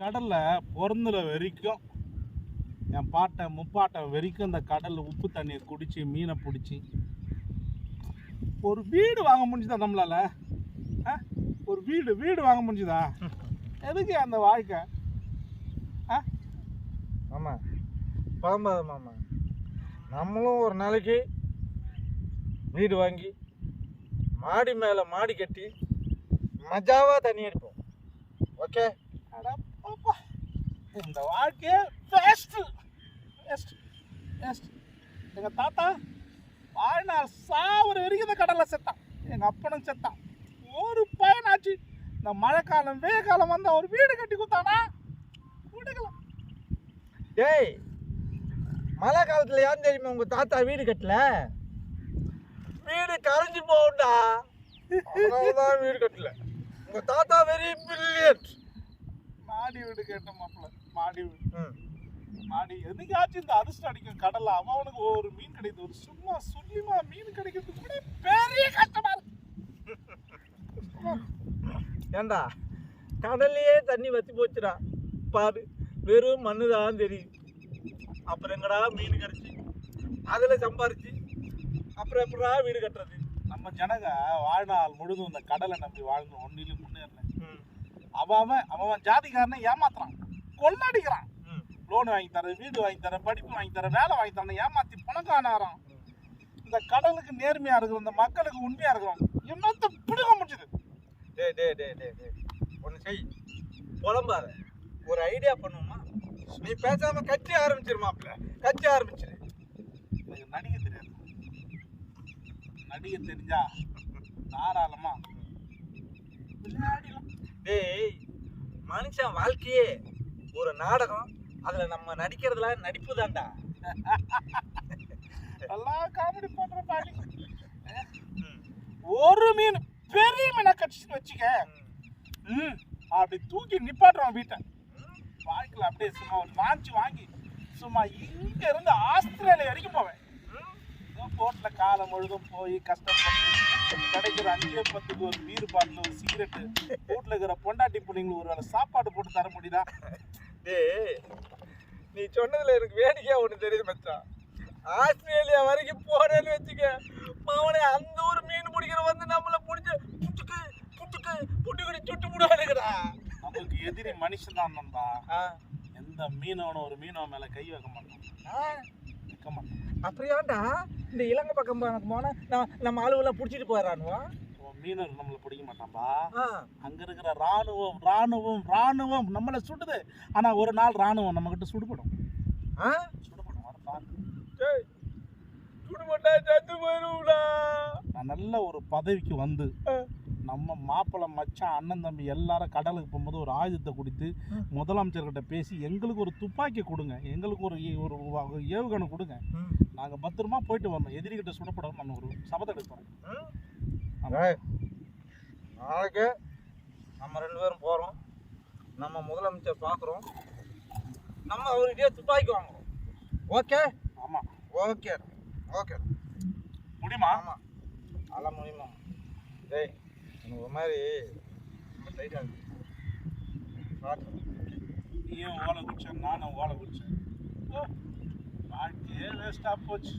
கடலில் பிறந்துல வரைக்கும் என் பாட்டை முப்பாட்டை வரைக்கும் இந்த கடலில் உப்பு தண்ணியை குடித்து மீனை பிடிச்சி ஒரு வீடு வாங்க முடிஞ்சுதா நம்மளால? ஒரு வீடு வாங்க முடிஞ்சுதா? எதுக்கு அந்த வாழ்க்கை? மாமா பழம்பாத மாமா, நம்மளும் ஒரு நாளைக்கு வீடு வாங்கி மாடி மேலே மாடி கட்டி மஜாவாக தண்ணி அடிப்போம். ஓகே? அடப்பா, இந்த வாழ்க்கையே வேஸ்ட்டு. எங்கள் தாத்தா வாழ்நாள் சாவர வரைக்கும் இந்த கடலில் செத்தான். எங்கள் அப்பனும் செத்தான். ஒரு பயனாச்சு இந்த மழை காலம் வெய்ய காலம் வந்தால் ஒரு வீடு கட்டி கொடுத்தானா? கொடுக்கலாம். டேய், மழை காலத்தில் ஏன் தெரியுமா உங்கள் தாத்தா வீடு கட்டல? வீடு கரைஞ்சி போகும்டா, அதனாலதான் வீடு கட்டல. உங்கள் தாத்தா வெரி பிரில்லியன்ட். மாடி வீடு கேட்ட மாப்பிள்ள, மாடி வீடு. மாடி எதுக்காச்சும் இந்த அதிர்ஷ்டம் அடிக்கும் கடல்ல. அவனுக்கு ஒரு மீன் கிடைக்குது, ஒரு சும்மா சொல்லிமா மீன் கிடைக்கிறது கூட பெரிய கஷ்டமா இருக்கு. ஏண்டா கடல்லையே தண்ணி வத்தி போச்சுடா பாரு, வெறும் மண்ணு தான் தெரியும். அப்புறம் எங்கடா மீன் கிடைச்சி அதில் சம்பாரிச்சு அப்புறம் எப்படா வீடு கட்டுறது? நம்ம ஜனங்க வாழ்நாள் முழுதும் இந்த கடலை நம்பி வாழ்ந்து ஒன்னிலும் முன்னேறல. அவன் ஜாதிக்காரனை ஏமாத்துறான், கொள்ளடிக்கிறான். லோன் வாங்கி தரேன், வீடு வாங்கி தரேன், படிப்பு வாங்கி தரேன், வேலை வாங்கி தரேன், ஏமாத்தி பணக்காரன். இந்த கடலுக்கு நேர்மையா இருக்கிறோம், இந்த மக்களுக்கு உண்மையா இருக்கிறோம், என்னத்த பிடிக்க முடியுது? ஒன்று செய், புலம்பாத, ஒரு ஐடியா பண்ணுவோமா? நீ பேசாம கட்சி ஆரம்பிச்சிருமாப்ல, கட்சி ஆரம்பிச்சிரு. எனக்கு நடிக்க தெரியாது. நடிக்க தெரிஞ்சா தாராளமா விளையாடலாம். டேய், மனுஷன் வாழ்க்கையே ஒரு நாடகம், அதுல நம்ம நடிக்கிறதுலாம் நடிப்பு தான்டா. எல்லாம் காமெடி பண்ற பாடி. ஒரு மீன் பெரிய மீனை கடிச்சுன்னு வச்சுக்க, அப்படி தூக்கி நிப்பாட்டுறான் வீட்டை. வாழ்க்கையில் அப்படியே சும்மா வாங்கி வாங்கி சும்மா இங்க இருந்து ஆஸ்திரேலியா வரைக்கும் போவேன். போட்ல காலம் முழுதும் போய் கஷ்டப்பட்டு கிடைக்கிற 5-10க்கு ஒரு பீர் பாட்டில், ஒரு சிகரெட்டு, வீட்டில் இருக்கிற பொண்டாட்டி பிள்ளைங்களுக்கு ஒரு வேளை சாப்பாடு போட்டு தர முடியுதா? டேய், நீ சொன்னதுல எனக்கு வேடிக்கையா ஒன்று தெரியுது மச்சான். ஆஸ்திரேலியா வரைக்கும் போறேன்னு வச்சுக்க, அவனே அந்த ஒரு மீன் பிடிக்கிற வந்து நம்மளை பிடிச்சி புட்டுக்கு புட்டுக்கு புட்டுக்கடி சுட்டு விடுவானுங்கடா. நமக்கு எதிரி மனுஷன் தான் நண்பா. எந்த மீனவனும் ஒரு மீனவன் மேல கை வைக்க மாட்டான், வைக்க மாட்டான். அப்படியாண்டா இந்த இலங்கை பக்கம் போனா நம்ம ஆளுவெல்லாம் பிடிச்சிட்டு போயிடறானுவா. மீனவர் நம்மளை பிடிக்க மாட்டான்பா. அங்க இருக்கிற ராணுவம் நம்மளை சுடுது. ஆனா ஒரு நாள் ராணுவம் நம்ம கிட்ட சுடுபடும். நான் நல்ல ஒரு பதவிக்கு வந்து நம்ம மாப்பிள்ளை மச்சான் அண்ணன் தம்பி எல்லாரும் கடலுக்கு போகும்போது ஒரு ஆயுதத்தை கொடுத்து முதலமைச்சர்கிட்ட பேசி எங்களுக்கு ஒரு துப்பாக்கி கொடுங்க, எங்களுக்கு ஒரு ஏவுகணை கொடுங்க, நாங்கள் பத்திரமா போயிட்டு வரணும், எதிரிகிட்ட சுடப்படணும், நம்ம ஒரு சபதம் எடுக்கிறோம். நாளைக்கு நம்ம 2 பேரும் போகிறோம், நம்ம முதலமைச்சர் பார்க்குறோம், நம்ம அவர்கிட்டயே துப்பாக்கி வாங்குறோம். ஓகே? ஆமாம். Okay okay. முடியுமா? ஆமாம், அதெல்லாம் முடியுமா? டேய், எனக்கு ஒரு மாதிரி டைட்டாக இருக்கு. நீயும் ஓலை குடிச்சேன், நானும் ஓலை குடிச்சேன், வாழ்க்கையே வேஸ்ட்டாக போச்சு.